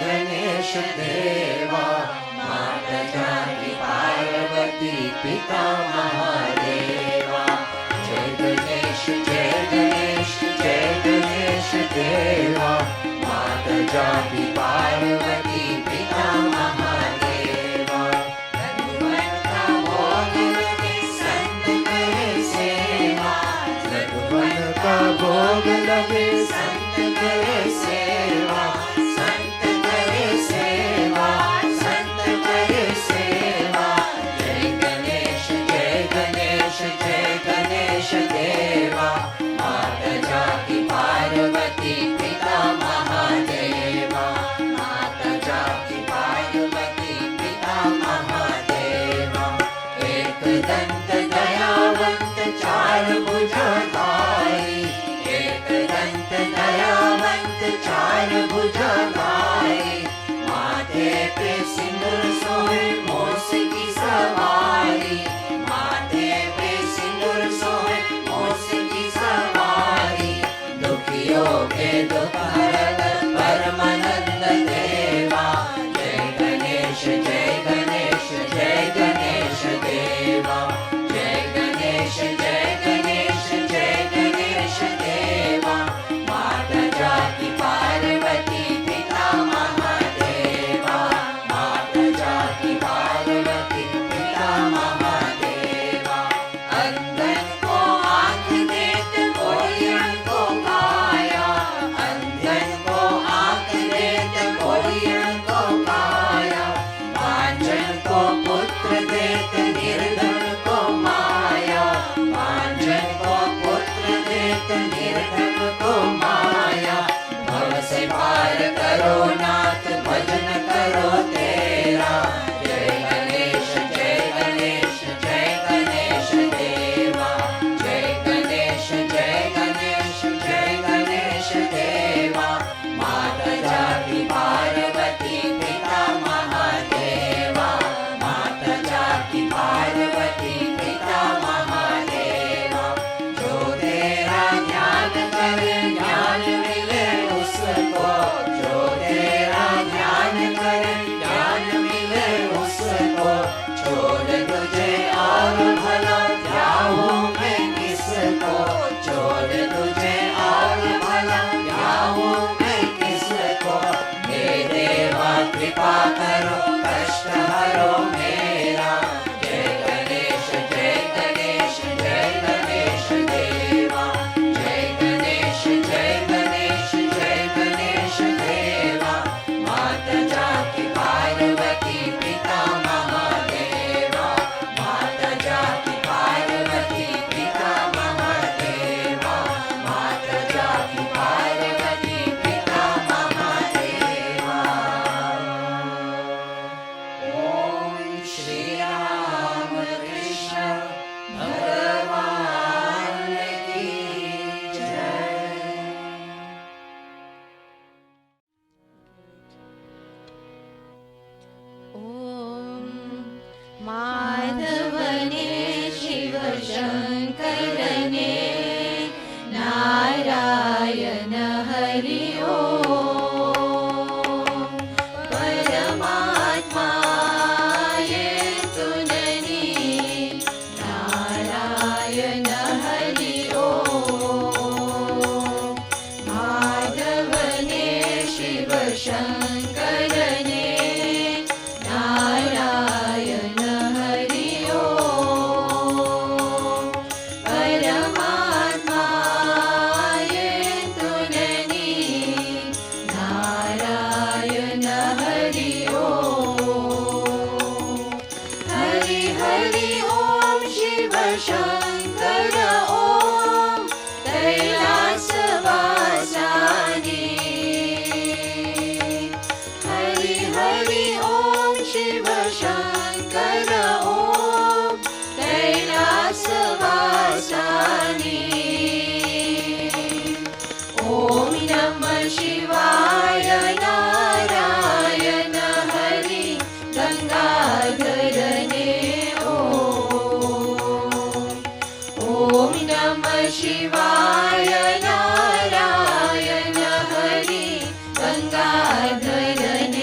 गणेश देवा, माता जानकी पार्वती पिता महादेवा। जय गणेश जय गणेश जय गणेश देवा, माता जानकी पार्वती पिता महादेवा। रघुवन का भोग लगे संत करे सेवा, रघुवन का भोग लगे संत करे सेवा, संत करे सेवा, संत करे सेवा। जय गणेश जय गणेश जय गणेश देवा, माता जानकी पार्वती पिता महादेवा, माता जानकी पार्वती पिता महादेवा। एक दंत दयावंत चार भुजधारी, एक दंत दयावंत चार भुजधारी, माथे पे सिंदूर सोहे मोस की सवारी, माथे पे सिंदूर सोहे मोस की सवारी। दुखियों के दुख हरत परमानंद देवा, जय गणेश जय गणेश जय गणेश देवा, जय गणेश जय गणेश जय गणेश देवा। माता जानकी पार्वती पिता महादेवा, माता जानकी पार्वती पिता महादेवा। अंधन को आँख देते कोढ़ियन को काया, अंधन को आँख देते कोढ़ियन को काया। बांझन को पुत्र देते निर्धन को माया, बांझन को पुत्र देते निर्धन को माया। भव से पार करो नाथ भजन करो तेरा, जय गणेश जय गणेश जय गणेश देवा, जय गणेश जय गणेश जय गणेश देवा। माता जानकी पार्वती पिता महादेवा, माता जानकी पार्वती पिता महादेवा। जो तेरा ध्यान करे ज्ञान मिले उसको, जो तेरा ध्यान करे ज्ञान मिले उसको। छोड़ तुझे और भला जाऊं मैं किसको, छोड़ तुझे और भला जाऊं मैं किसको। हे देवा कृपा करो कष्ट हरो मेरा, जय गणेश जय गणेश जय गणेश देवा, जय गणेश जय गणेश जय गणेश देवा। माता जानकी पार्वती पिता महादेवा, माता जानकी पार्वती पिता महादेवा, माता जानकी पार्वती पिता महादेवा। ओम श्री राम कृष्ण भगवान की जय। ॐ माधवने शिवशङ्करने नारायण हरि ॐ परमात्माये तुननि नारायण हरि ॐ माधवने शिवशङ्करने नारायण हरि ॐ परमात्माये तुननि नारायण हरि ॐ हरि हरि ॐ शिव शङ्कर ॐ कैलासवासानि हरि हरि ॐ शिव शङ्कर ॐ कैलासवासानि ॐ नमः शिवाय नारायण हरि गङ्गाधरने ॐ नमः शिवाय नारायण हरि गङ्गाधरने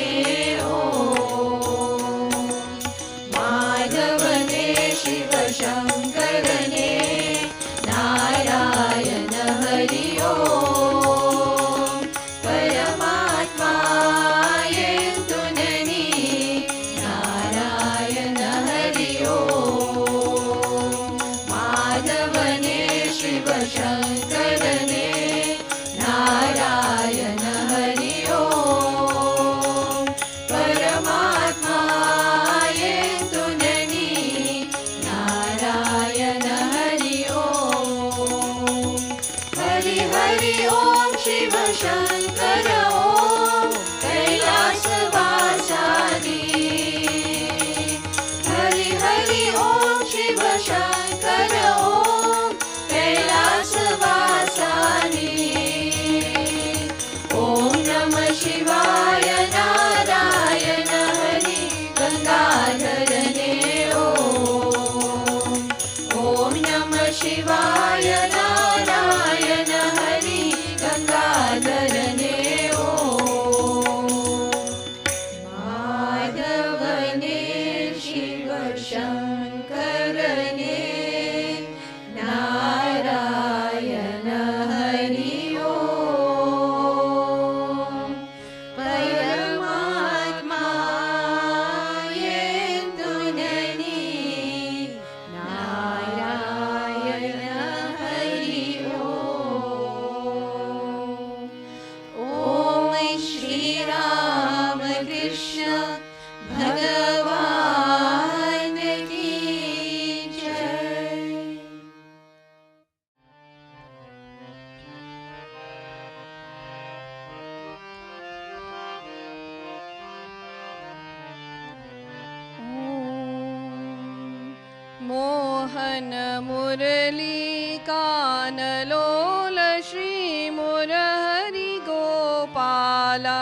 मोहन मुरली कानलोल श्री मुरहरि गोपाला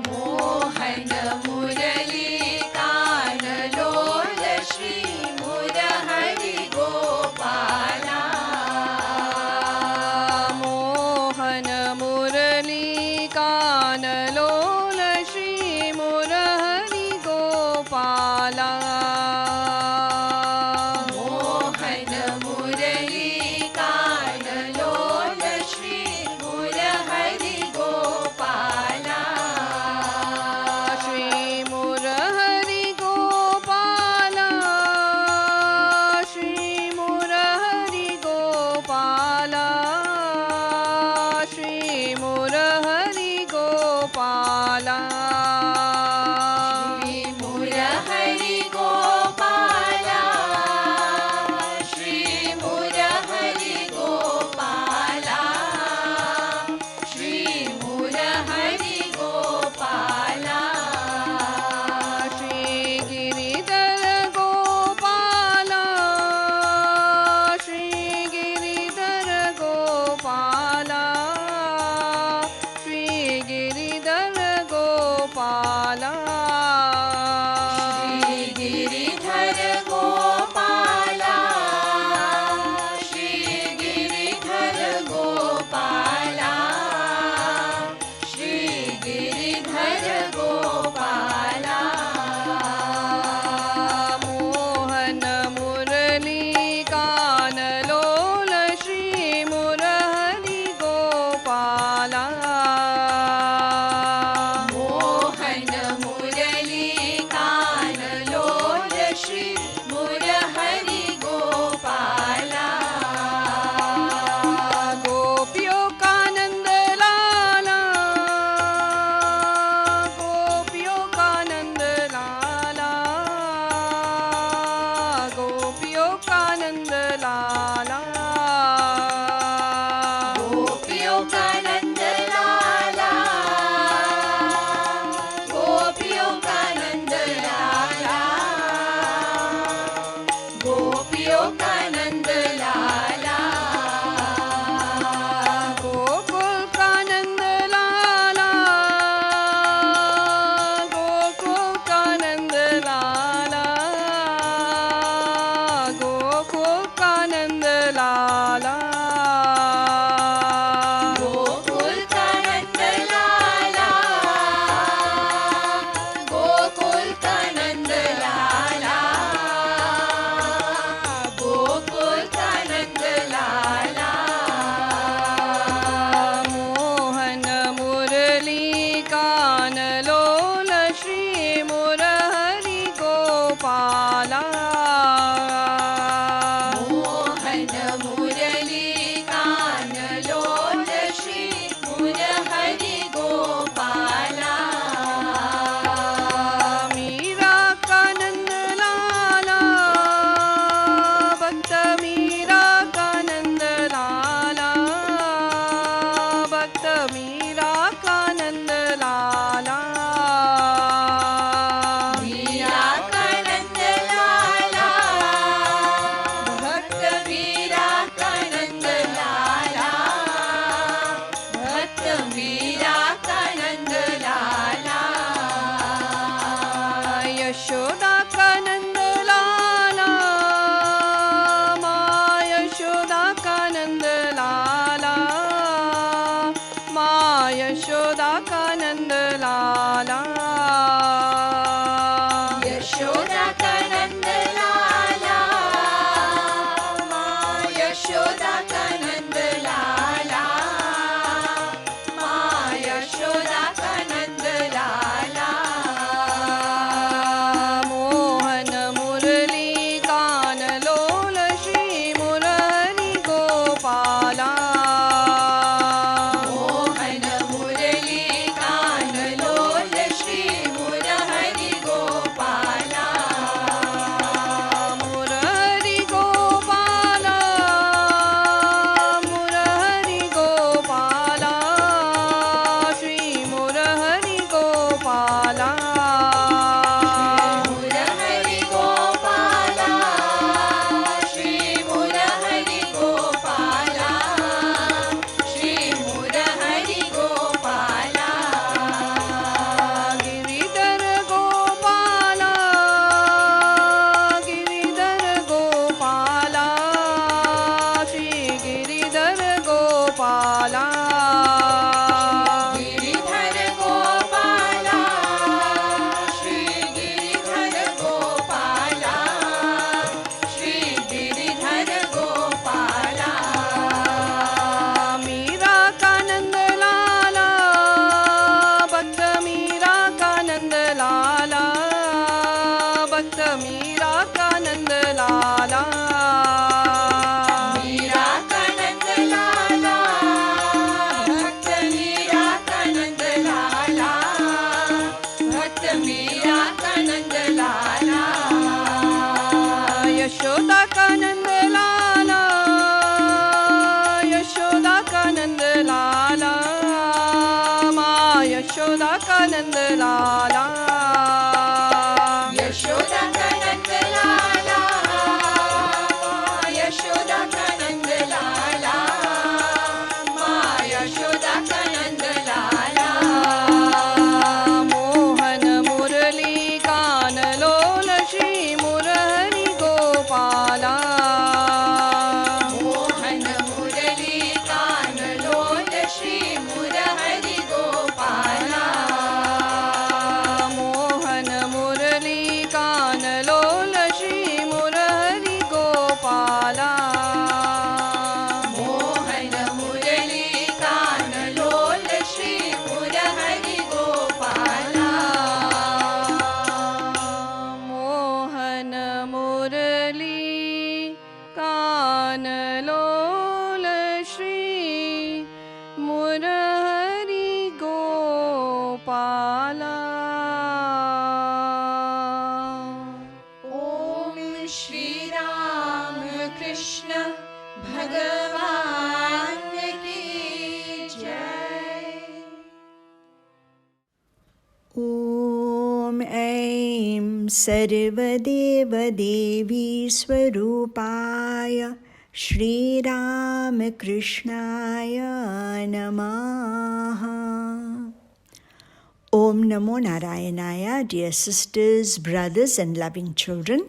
मोहन मुरली कानलोल श्री मुरहरि गोपाला मोहन मुरली कानलोल श्री मुरहरि गोपाला मोहन मुरली कानलोल श्री मुरहरि गोपाला श्री मुरहरि गोपाला श्री मुरहरि गोपाला श्री मुरहरि गोपाला श्री मुरहरि गोपाला श्री मुरहरि गोपाला श्री मुरहरि गोपाला श्री गिरिधर गोपाला श्री गिरिधर गोपाला श्री गिरिधर गोपाला श्री गिरिधर गोपाला श्री गिरिधर गोपाला श्री गिरिधर गोपाला मोहन मुरली कानलोल श्री मुरहरि गोपाला मोहन मुरली कानलोल श्री मुरहरि गोपाला गोपियों का नंद लाला गोपियों का नंद लाला गोपियों का नंद लाला गोपियों का नंद लाला गोपियों का नंद लाला गोपियों का नंद लाला गोकुल का नंद लाला गोकुल का नंद लाला गोकुल का नंद लाला गोकुल का नंद लाला गोकुल का नंद लाला गोकुल का नंद लाला मोहन मुरली कानलोल श्री मुरहरि गोपाला मोहन मुरली कानलोल श्री मुरहरि गोपाला मीरा का नंद लाला भक्त मीरा का नंद लाला भक्त मीरा का नंद लाला मीरा का नंद लाला भक्त मीरा का नंद लाला भक्त मीरा का नंद लाला यशोदा का नंद लाला माँ यशोदा का नंद लाला माँ यशोदा का नंद लाला यशोदा का नंद लाला माँ यशोदा का नंद लाला माँ यशोदा का नंद लाला मोहन मुरली कानलोल श्री मुरहरि गोपाला मोहन मुरली कानलोल श्री नंद लाला यशोदा का नंद लाला यशोदा का नंद लाला माँ यशोदा का नंद लाला मोहन मुरली कान लोल श्री मुरहरि गोपाला मोहन मुरली कान लोल श्री मुरहरि गोपाला मोहन मुरली कान लोल श्री मुरहरि गोपाला मोहन मुरली कान लोल श्री मुरहरि गोपाला मोहन मुरली कान लोल श्री मुरहरि गोपाला ओम श्री राम कृष्ण भगवान की जय। ॐ ऐं सर्वदेवदेवीस्वरूपाय श्रीरामकृष्णाय नमः. Om Namo Narayanaya, dear sisters, brothers, and loving children.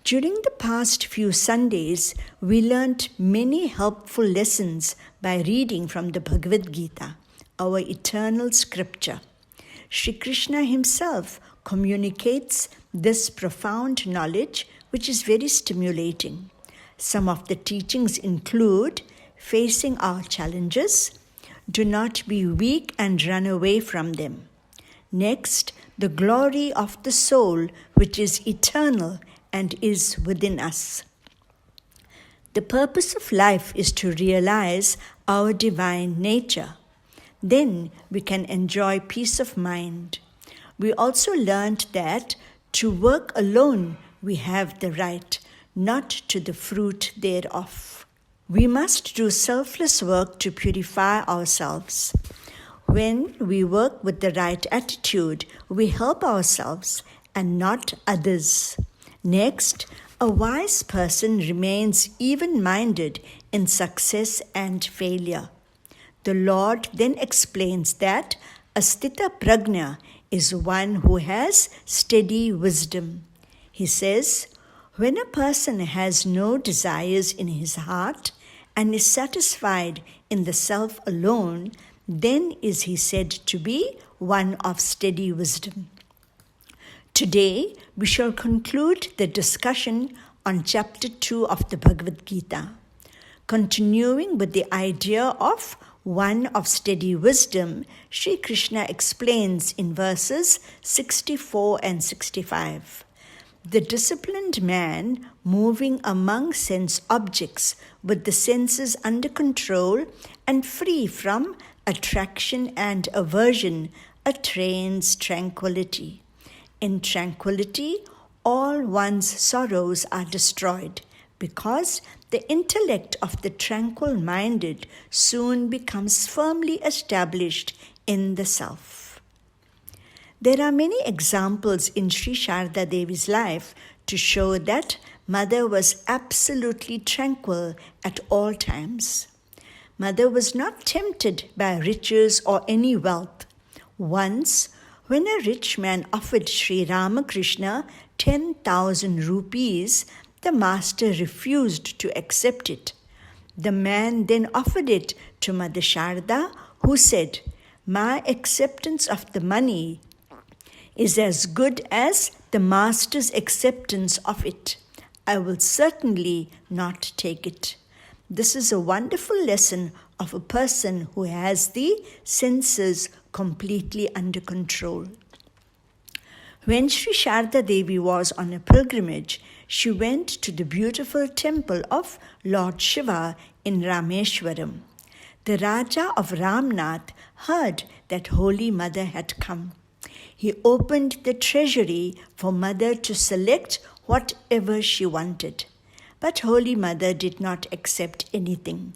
During the past few Sundays, we learnt many helpful lessons by reading from the Bhagavad Gita, our eternal scripture. Shri Krishna himself communicates this profound knowledge, which is very stimulating. Some of the teachings include facing our challenges, do not be weak and run away from them. Next, the glory of the soul, which is eternal and is within us. The purpose of life is to realize our divine nature. Then we can enjoy peace of mind. We also learned that to work alone we have the right, not to the fruit thereof. We must do selfless work to purify ourselves. When we work with the right attitude, we help ourselves and not others. Next, a wise person remains even-minded in success and failure. The Lord then explains that a Sthita Prajna is one who has steady wisdom. He says, when a person has no desires in his heart and is satisfied in the self alone, then is he said to be one of steady wisdom. Today, we shall conclude the discussion on chapter 2 of the Bhagavad Gita. Continuing with the idea of one of steady wisdom, Shri Krishna explains in verses 64 and 65. The disciplined man, moving among sense objects with the senses under control and free from attraction and aversion, attains tranquility. In tranquility, all one's sorrows are destroyed, because the intellect of the tranquil-minded soon becomes firmly established in the self. There are many examples in Sri Sharda Devi's life to show that Mother was absolutely tranquil at all times. Mother was not tempted by riches or any wealth. Once, when a rich man offered Sri Ramakrishna 10,000 rupees, the master refused to accept it. The man then offered it to Mother Sharda, who said, "My acceptance of the money is as good as the master's acceptance of it. I will certainly not take it." This is a wonderful lesson of a person who has the senses completely under control. When Sri Sharda Devi was on a pilgrimage, she went to the beautiful temple of Lord Shiva in Rameshwaram. The Raja of Ramnath heard that Holy Mother had come. He opened the treasury for Mother to select whatever she wanted. But Holy Mother did not accept anything.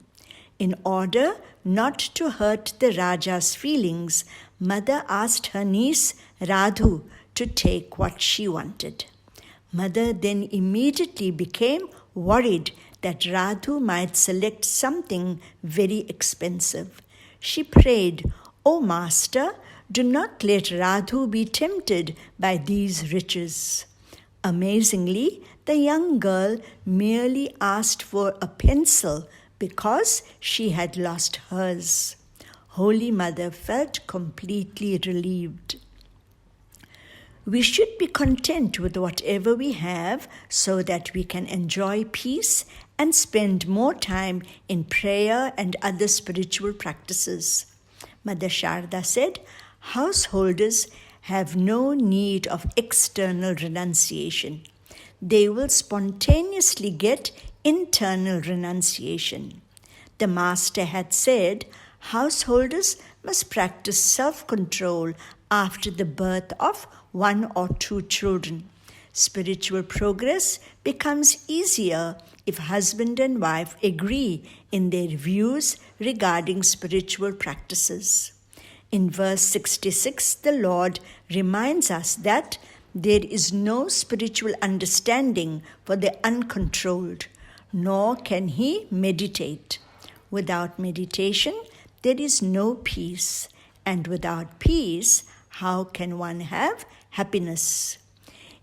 In order not to hurt the Raja's feelings, Mother asked her niece Radhu to take what she wanted. Mother then immediately became worried that Radhu might select something very expensive. She prayed, "O Master, do not let Radhu be tempted by these riches." Amazingly, the young girl merely asked for a pencil because she had lost hers. Holy Mother felt completely relieved. We should be content with whatever we have so that we can enjoy peace and spend more time in prayer and other spiritual practices. Mother Sharda said, householders have no need of external renunciation. They will spontaneously get internal renunciation. The Master had said, householders must practice self-control after the birth of 1 or 2 children. Spiritual progress becomes easier if husband and wife agree in their views regarding spiritual practices. In verse 66, the Lord reminds us that there is no spiritual understanding for the uncontrolled, nor can he meditate. Without meditation, there is no peace, and without peace, how can one have happiness?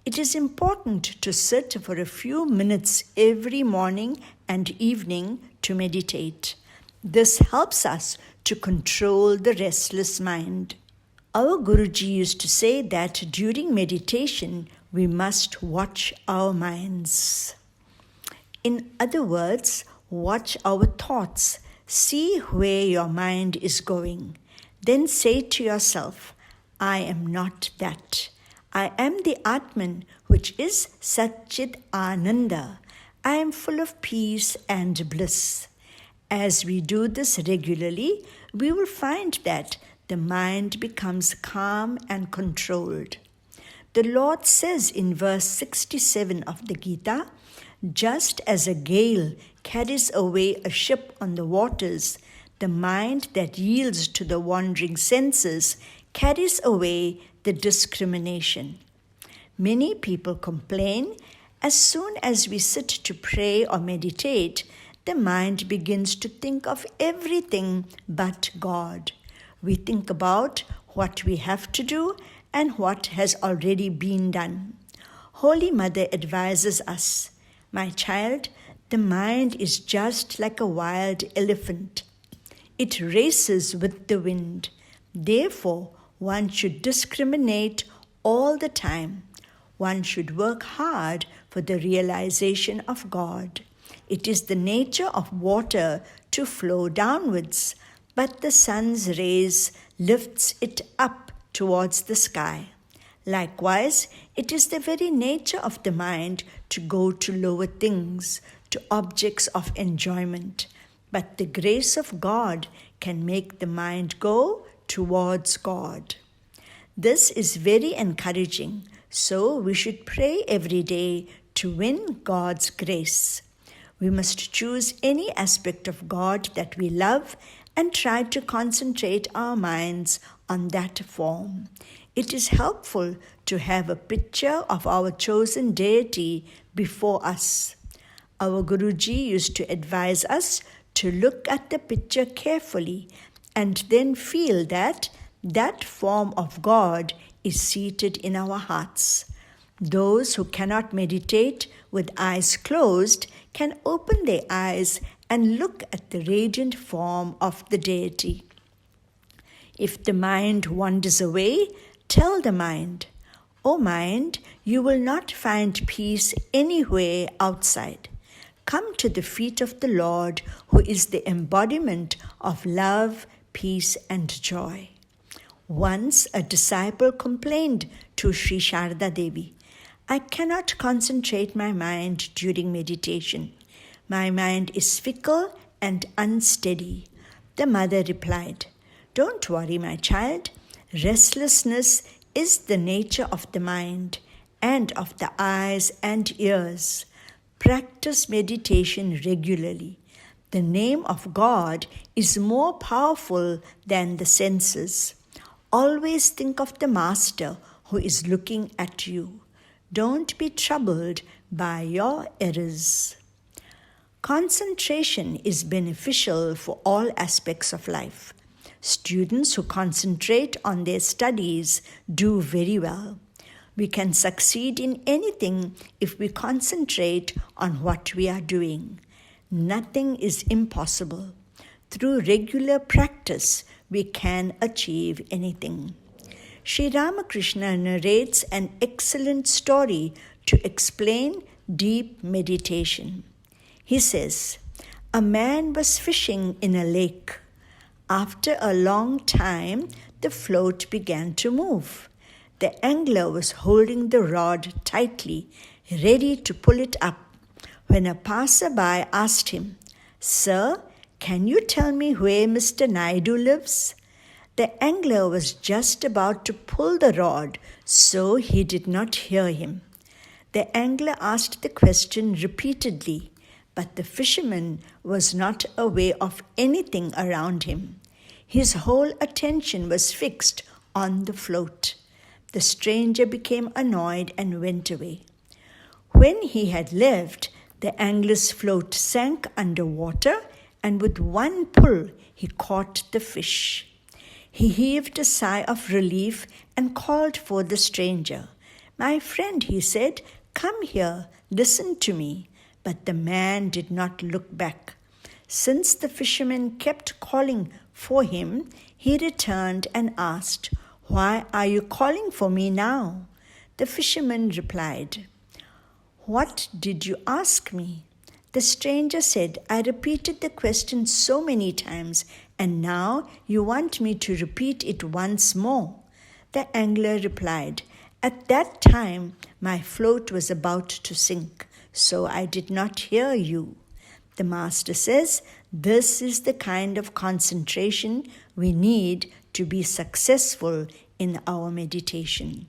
It is important to sit for a few minutes every morning and evening to meditate. This helps us to control the restless mind. Our Guruji used to say that during meditation, we must watch our minds. In other words, watch our thoughts. See where your mind is going. Then say to yourself, I am not that. I am the Atman, which is Satchit Ananda. I am full of peace and bliss. As we do this regularly, we will find that the mind becomes calm and controlled. The Lord says in verse 67 of the Gita, just as a gale carries away a ship on the waters, the mind that yields to the wandering senses carries away the discrimination. Many people complain, as soon as we sit to pray or meditate, the mind begins to think of everything but God. We think about what we have to do and what has already been done. Holy Mother advises us, my child, the mind is just like a wild elephant. It races with the wind. Therefore, one should discriminate all the time. One should work hard for the realization of God. It is the nature of water to flow downwards, but the sun's rays lifts it up towards the sky. Likewise, it is the very nature of the mind to go to lower things, to objects of enjoyment. But the grace of God can make the mind go towards God. This is very encouraging, so we should pray every day to win God's grace. We must choose any aspect of God that we love and try to concentrate our minds on that form. It is helpful to have a picture of our chosen deity before us. Our Guruji used to advise us to look at the picture carefully and then feel that that form of God is seated in our hearts. Those who cannot meditate with eyes closed can open their eyes and look at the radiant form of the deity. If the mind wanders away, tell the mind, O mind, you will not find peace anywhere outside. Come to the feet of the Lord, who is the embodiment of love, peace, and joy. Once a disciple complained to Sri Sharda Devi, I cannot concentrate my mind during meditation. My mind is fickle and unsteady. The mother replied, Don't worry, my child. Restlessness is the nature of the mind and of the eyes and ears. Practice meditation regularly. The name of God is more powerful than the senses. Always think of the Master who is looking at you. Don't be troubled by your errors. Concentration is beneficial for all aspects of life. Students who concentrate on their studies do very well. We can succeed in anything if we concentrate on what we are doing. Nothing is impossible. Through regular practice, we can achieve anything. Sri Ramakrishna narrates an excellent story to explain deep meditation. He says, "A man was fishing in a lake. After a long time, the float began to move. The angler was holding the rod tightly, ready to pull it up, when a passerby asked him, 'Sir, can you tell me where Mr. Naidu lives?' The angler was just about to pull the rod, so he did not hear him. The angler asked the question repeatedly, but the fisherman was not aware of anything around him. His whole attention was fixed on the float. The stranger became annoyed and went away. When he had left, the angler's float sank under water, and with one pull he caught the fish. He heaved a sigh of relief and called for the stranger. 'My friend,' he said, 'come here, listen to me.' But the man did not look back. Since the fisherman kept calling for him, he returned and asked, 'Why are you calling for me now?' The fisherman replied, 'What did you ask me?' The stranger said, 'I repeated the question so many times, and now you want me to repeat it once more.' The angler replied, 'At that time my float was about to sink, so I did not hear you.' The Master says, this is the kind of concentration we need to be successful in our meditation.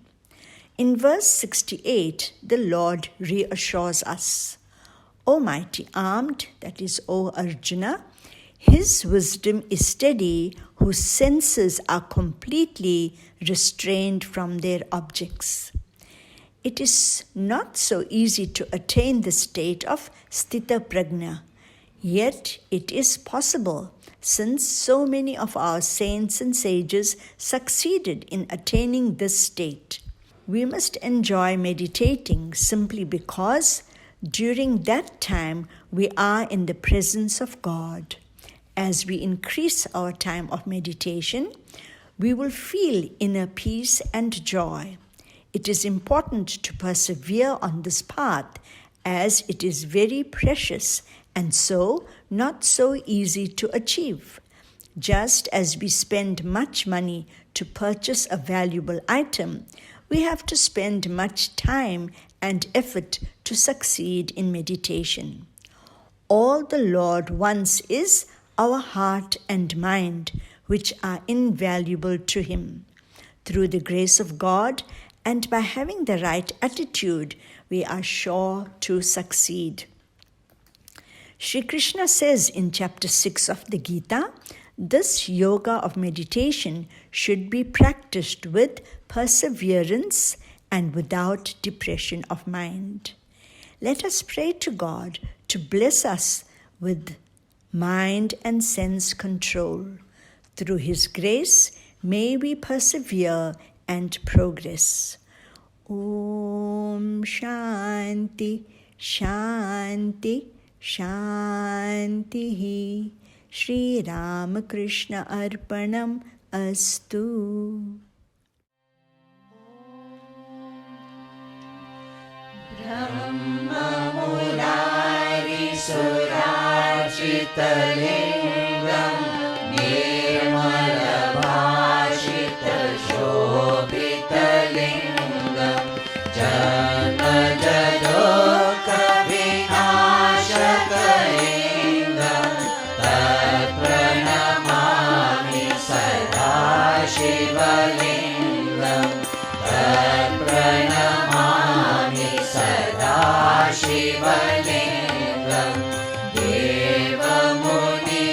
In verse 68, the Lord reassures us, "O mighty armed," that is, O Arjuna, "his wisdom is steady, whose senses are completely restrained from their objects." It is not so easy to attain the state of Sthita Prajna, yet it is possible, since so many of our saints and sages succeeded in attaining this state. We must enjoy meditating simply because during that time we are in the presence of God. As we increase our time of meditation, we will feel inner peace and joy. It is important to persevere on this path, as it is very precious and so not so easy to achieve. Just as we spend much money to purchase a valuable item, we have to spend much time and effort to succeed in meditation. All the Lord wants is our heart and mind, which are invaluable to Him. Through the grace of God and by having the right attitude, we are sure to succeed. Shri Krishna says in chapter 6 of the Gita, this yoga of meditation should be practiced with perseverance and without depression of mind. Let us pray to God to bless us with mind and sense control. Through His grace, may we persevere and progress. Om Shanti Shanti Shanti. Shri Ramakrishna Arpanam Astu. Brahmamurari Surajithalingam Nirmalabhashita Shobhitalingam Janmajadoka Vinashakalingam Tatpranamami Sada Shivalingam Tatpranamami Sada Shivalingam Devamuni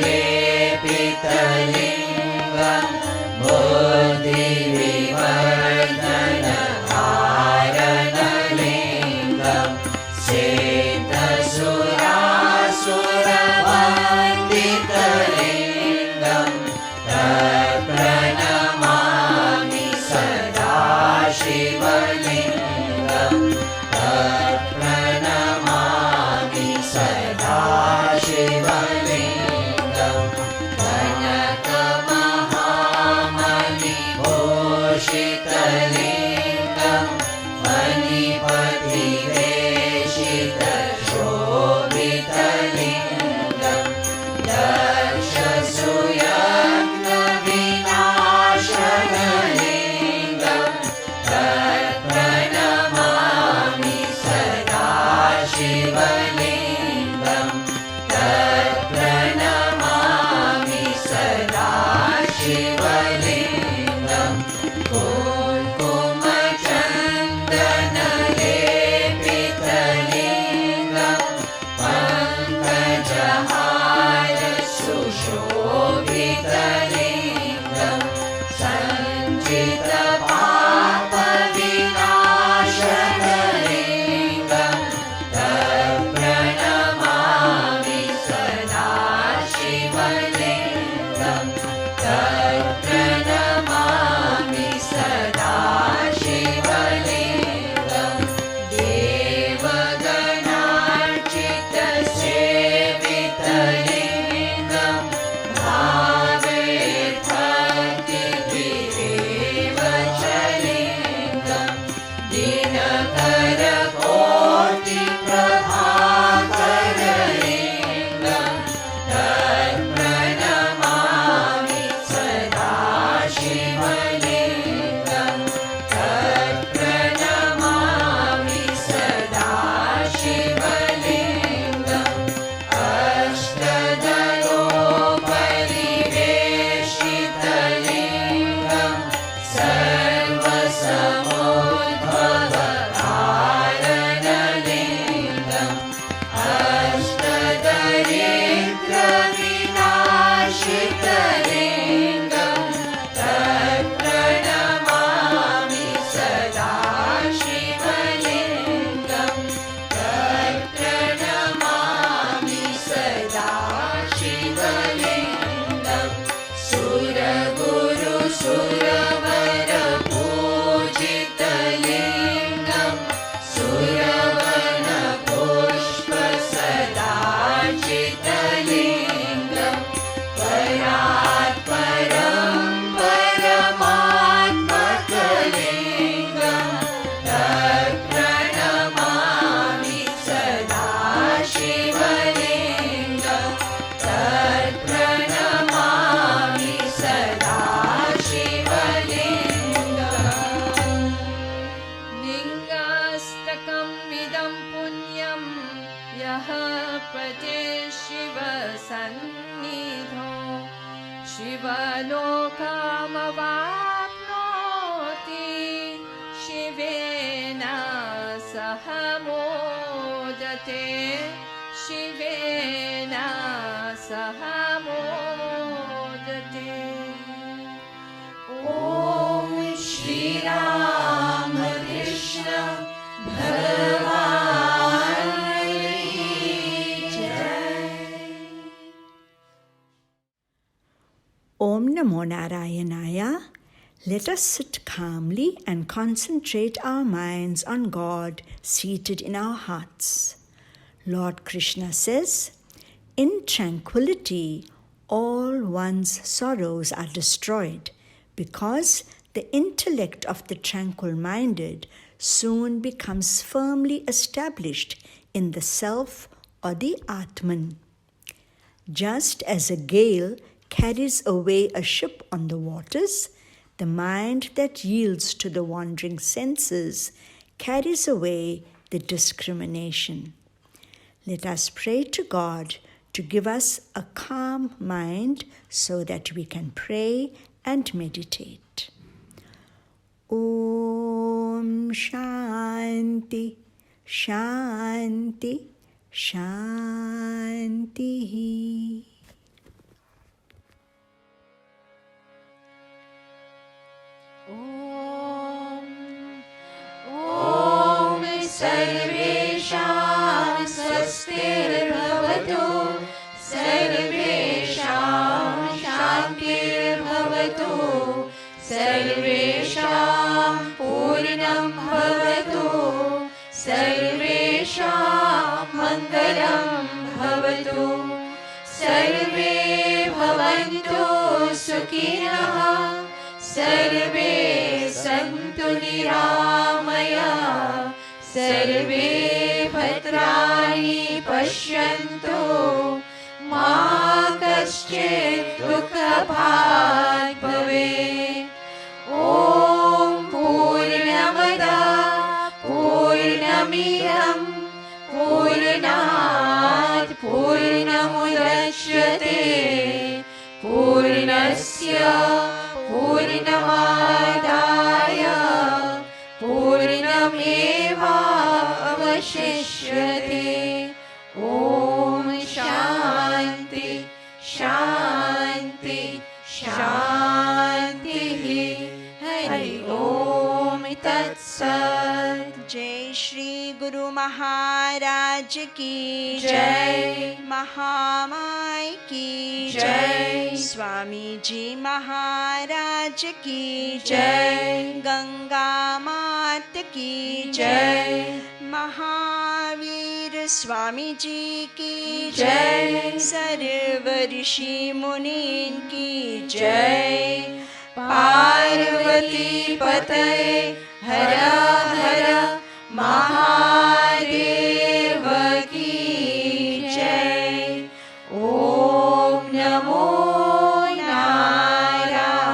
लेपितलिङ्गं बुद्धिविवर्धनकारणलिङ्गं श्वेतसुरासुरवन्दितलिङ्गं तत्प्रणमामि सदा शिवलिङ्गं तत्प्रणमामि सदा शिवलिङ्गं कनकमहामणिभूषितलिङ्गं फणिपतिवेशितशोभितलिङ्गं दक्षसुयज्ञविनाशनलिङ्गं तत्प्रणमामि सदा शिवलिङ्गं तत्प्रणमामि सदा शिवलिङ्गं कुङ्कुमचन्दनलेपितलिङ्गं पङ्कजहार सुशोभितलिङ्गं सञ्चितपापविनाशनलिङ्गं तत्प्रणमामि सदा शिवलिङ्गं तत्प्रणमामि सदा शिवलिङ्गं देवगणार्चितसेवितलिङ्गं भावे भक्तिभिरेव च लिङ्गं दिनकरकोटिप्रभाकरलिङ्गं तत्प्रणमामि सदा शिवलिङ्गं तत्प्रणमामि सदा शिवलिङ्गं अष्टदलोपरिवेशितलिङ्गं सर्वसमोद्भवकारणलिङ्गं अष्टदरिद्रविनाशितलिङ्गं तत्प्रणमामि सदा शिवलिङ्गं तत्प्रणमामि सदा शिवलिङ्गं सुरगुरुसुरवरपूजितलिङ्गं सुरवनपुष्पसदार्चितलिङ्गं परात्परं परमात्मकलिङ्गं तत्प्रणमामि सदा शिवलिङ्गं तत्प्रणमामि सदा शिवलिङ्गम् लिङ्गास्तकं विदं पुण्यं यः पठे शिवसन्निधौ शिवलोकमवाप्नोति शिवेन सह मोदते शिवेन सह मोदते ॐ श्रीरामकृष्ण भगवान् की जय। Om Namo Narayana. Let us sit calmly and concentrate our minds on God seated in our hearts. Lord Krishna says, "In tranquility, all one's sorrows are destroyed, because the intellect of the tranquil-minded soon becomes firmly established in the self or the Atman. Just as a gale carries away a ship on the waters, the mind that yields to the wandering senses carries away the discrimination." Let us pray to God to give us a calm mind so that we can pray and meditate. Om Shanti, Shanti, Shanti. मङ्गलं भवतु सर्वेषां मङ्गलं भवतु सर्वे भवन्तु सुखिनः सर्वे सन्तु निरामयाः सर्वे भद्राणि पश्यन्तु मा कश्चित् दुःखभाग् भवेत् ॐ पूर्णमदः पूर्णमिदं पूर्णात् पूर्णमुदच्यते पूर्णस्य पूर्णमादाय पूर्णमेवावशिष्यते ॐ शान्ति शान्ति शान्तिः हरि ॐ तत्सत् जय श्री गुरु महाराज की जय। महामाई की जय। स्वामी जी महाराज की जय। गंगा मात की जय। महावीर स्वामी जी की जय। सर्व ऋषि मुनीन की जय। पार्वती पतये हर हर महादेव की जय। ॐ नमो नारायणाय।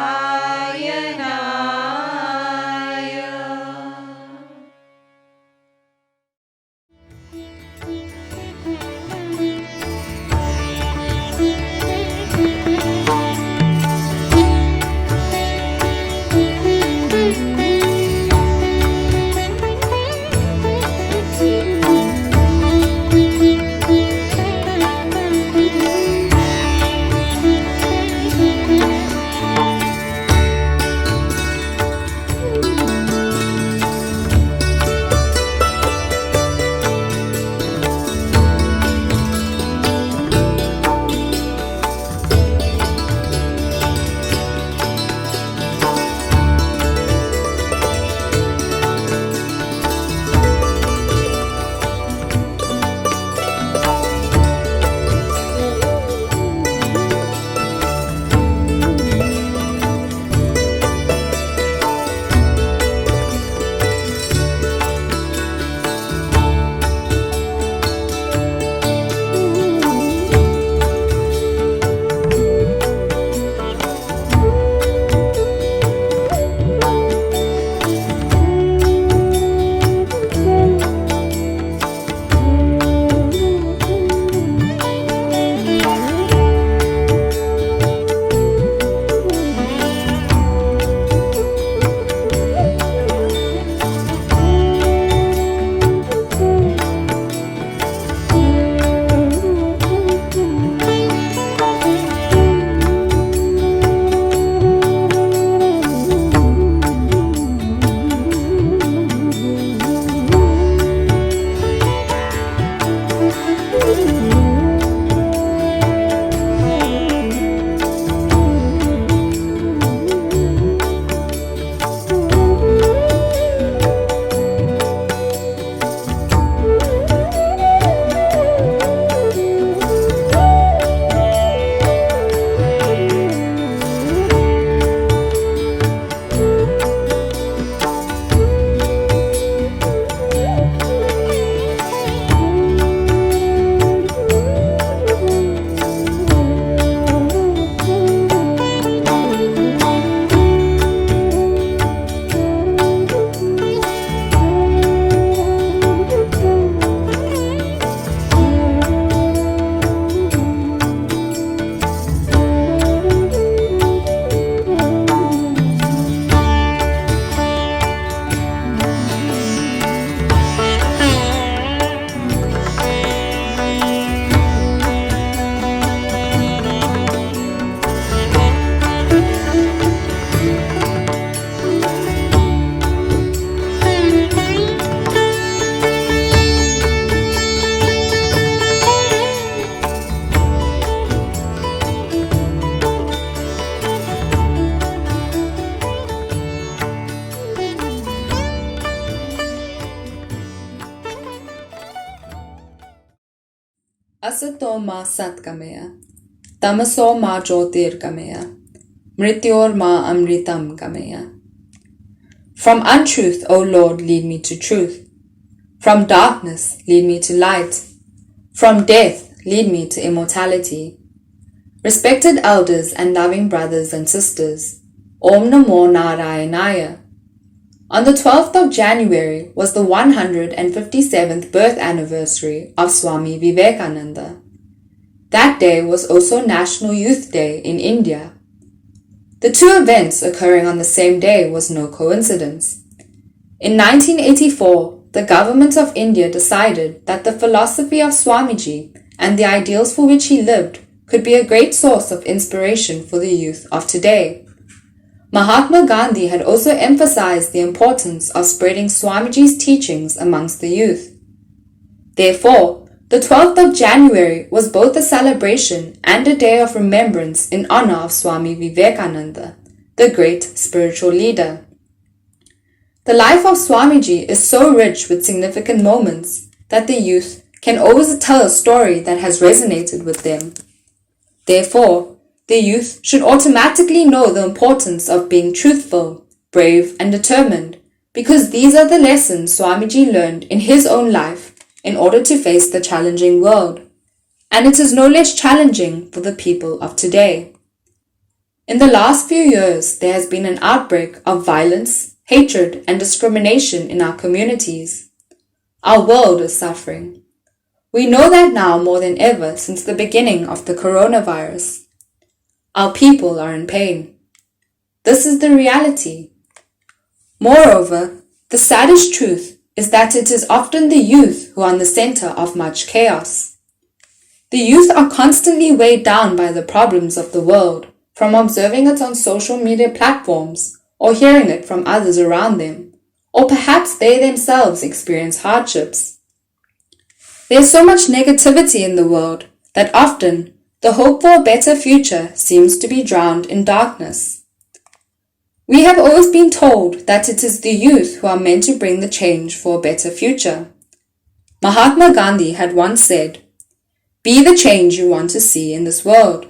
Asato ma satgamaya, tamaso ma jyotirgamaya, mrityor ma amritam gamaya. From untruth, O Lord, lead me to truth. From darkness, lead me to light. From death, lead me to immortality. Respected elders and loving brothers and sisters, Om Namo Narayanaya. On the 12th of January was the 157th birth anniversary of Swami Vivekananda. That day was also National Youth Day in India. The two events occurring on the same day was no coincidence. In 1984, the government of India decided that the philosophy of Swamiji and the ideals for which he lived could be a great source of inspiration for the youth of today. Mahatma Gandhi had also emphasized the importance of spreading Swamiji's teachings amongst the youth. Therefore, the 12th of January was both a celebration and a day of remembrance in honor of Swami Vivekananda, the great spiritual leader. The life of Swamiji is so rich with significant moments that the youth can always tell a story that has resonated with them. Therefore, the youth should automatically know the importance of being truthful, brave, and determined, because these are the lessons Swamiji learned in his own life in order to face the challenging world, and it is no less challenging for the people of today. In the last few years, there has been an outbreak of violence, hatred, and discrimination in our communities. Our world is suffering. We know that now more than ever since the beginning of the coronavirus. Our people are in pain. This is the reality. Moreover, the saddest truth is that it is often the youth who are in the center of much chaos. The youth are constantly weighed down by the problems of the world, from observing it on social media platforms or hearing it from others around them, or perhaps they themselves experience hardships. There is so much negativity in the world that often the hope for a better future seems to be drowned in darkness. We have always been told that it is the youth who are meant to bring the change for a better future. Mahatma Gandhi had once said, "Be the change you want to see in this world."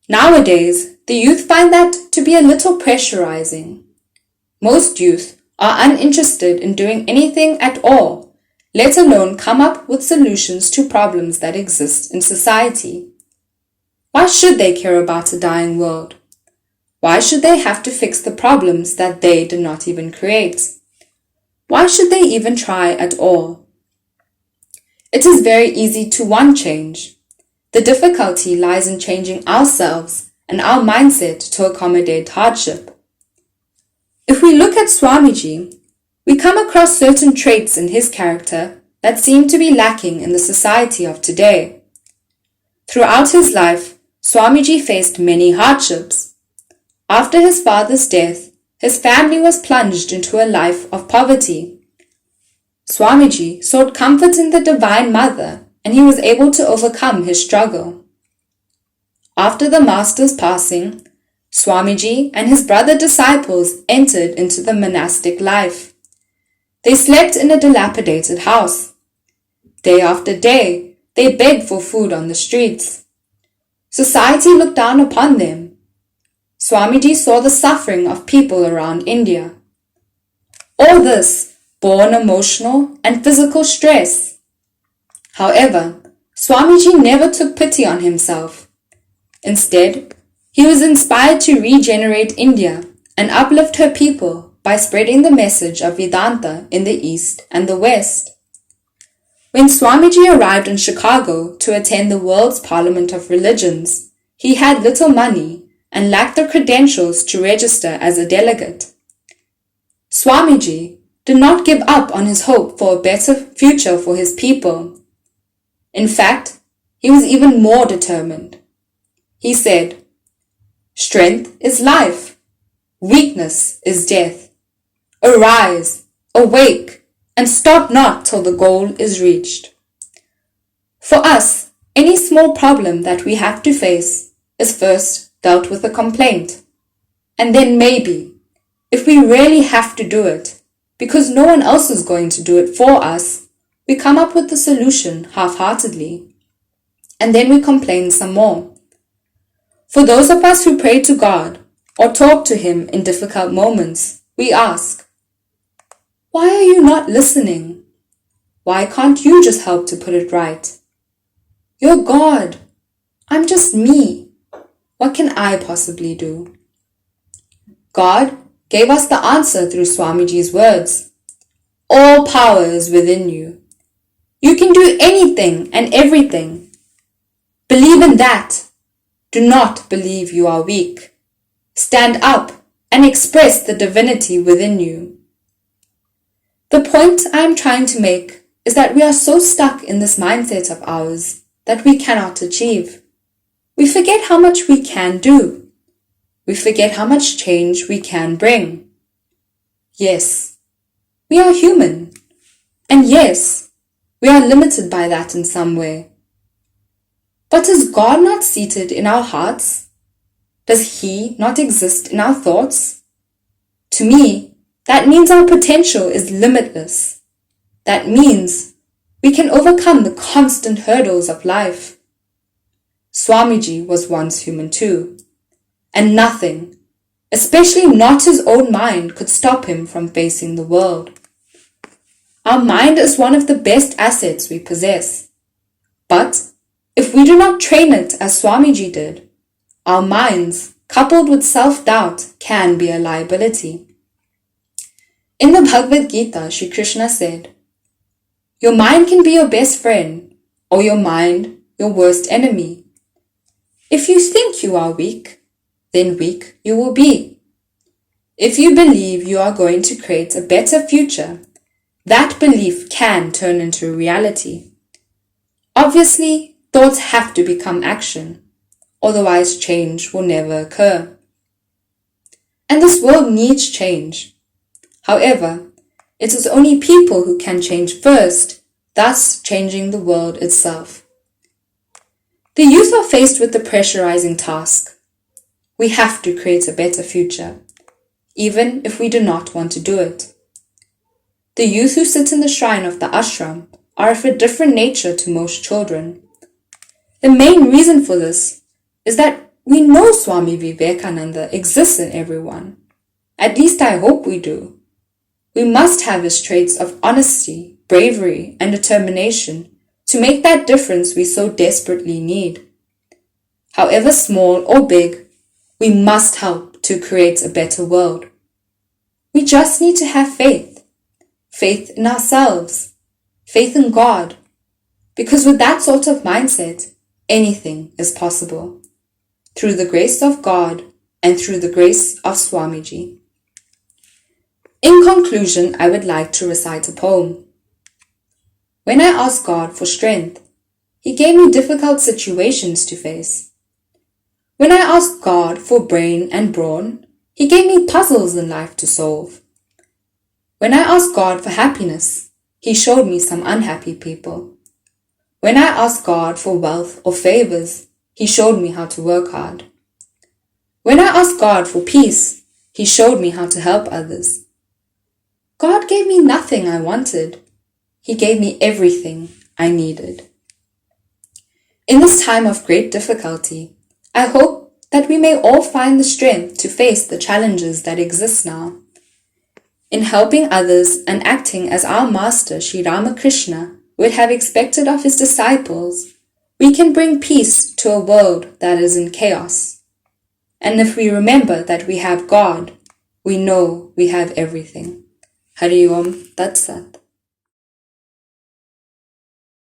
Nowadays, the youth find that to be a little pressurizing. Most youth are uninterested in doing anything at all, let alone come up with solutions to problems that exist in society. Why should they care about a dying world? Why should they have to fix the problems that they did not even create? Why should they even try at all? It is very easy to want change. The difficulty lies in changing ourselves and our mindset to accommodate hardship. If we look at Swamiji, we come across certain traits in his character that seem to be lacking in the society of today. Throughout his life, Swamiji faced many hardships. After his father's death, his family was plunged into a life of poverty. Swamiji sought comfort in the Divine Mother, and he was able to overcome his struggle. After the Master's passing, Swamiji and his brother disciples entered into the monastic life. They slept in a dilapidated house. Day after day, they begged for food on the streets. Society looked down upon them. Swamiji saw the suffering of people around India. All this bore an emotional and physical stress. However, Swamiji never took pity on himself. Instead, he was inspired to regenerate India and uplift her people by spreading the message of Vedanta in the East and the West. When Swamiji arrived in Chicago to attend the World's Parliament of Religions, he had little money and lacked the credentials to register as a delegate. Swamiji did not give up on his hope for a better future for his people. In fact, he was even more determined. He said, "Strength is life, weakness is death. Arise, awake, and stop not till the goal is reached." For us, any small problem that we have to face is first dealt with a complaint, and then maybe, if we really have to do it, because no one else is going to do it for us, we come up with the solution half-heartedly. and then we complain some more. For those of us who pray to God or talk to Him in difficult moments, we ask, why are you not listening? Why can't you just help to put it right? You're God. I'm just me. What can I possibly do? God gave us the answer through Swamiji's words. All power is within you. You can do anything and everything. Believe in that. Do not believe you are weak. Stand up and express the divinity within you. The point I am trying to make is that we are so stuck in this mindset of ours that we cannot achieve. We forget how much we can do. We forget how much change we can bring. Yes, we are human. And yes, we are limited by that in some way. But is God not seated in our hearts? Does He not exist in our thoughts? To me, that means our potential is limitless. That means we can overcome the constant hurdles of life. Swamiji was once human too, and nothing, especially not his own mind, could stop him from facing the world. Our mind is one of the best assets we possess. But if we do not train it as Swamiji did, our minds, coupled with self-doubt, can be a liability. In the Bhagavad Gita, Shri Krishna said, your mind can be your best friend, or your mind your worst enemy. If you think you are weak, then weak you will be. If you believe you are going to create a better future, that belief can turn into reality. Obviously, thoughts have to become action, otherwise change will never occur. And this world needs change. However, it is only people who can change first, thus changing the world itself. The youth are faced with the pressurizing task. We have to create a better future, even if we do not want to do it. The youth who sit in the shrine of the ashram are of a different nature to most children. The main reason for this is that we know Swami Vivekananda exists in everyone. At least I hope we do. We must have his traits of honesty, bravery, and determination to make that difference we so desperately need. However small or big, we must help to create a better world. We just need to have faith. Faith in ourselves. Faith in God. Because with that sort of mindset, anything is possible. Through the grace of God and through the grace of Swamiji. In conclusion, I would like to recite a poem. When I asked God for strength, He gave me difficult situations to face. When I asked God for brain and brawn, He gave me puzzles in life to solve. When I asked God for happiness, He showed me some unhappy people. When I asked God for wealth or favors, He showed me how to work hard. When I asked God for peace, He showed me how to help others. God gave me nothing I wanted. He gave me everything I needed. In this time of great difficulty, I hope that we may all find the strength to face the challenges that exist now. In helping others and acting as our Master Sri Ramakrishna would have expected of his disciples, we can bring peace to a world that is in chaos. And if we remember that we have God, we know we have everything. Hari Om Tat Sat.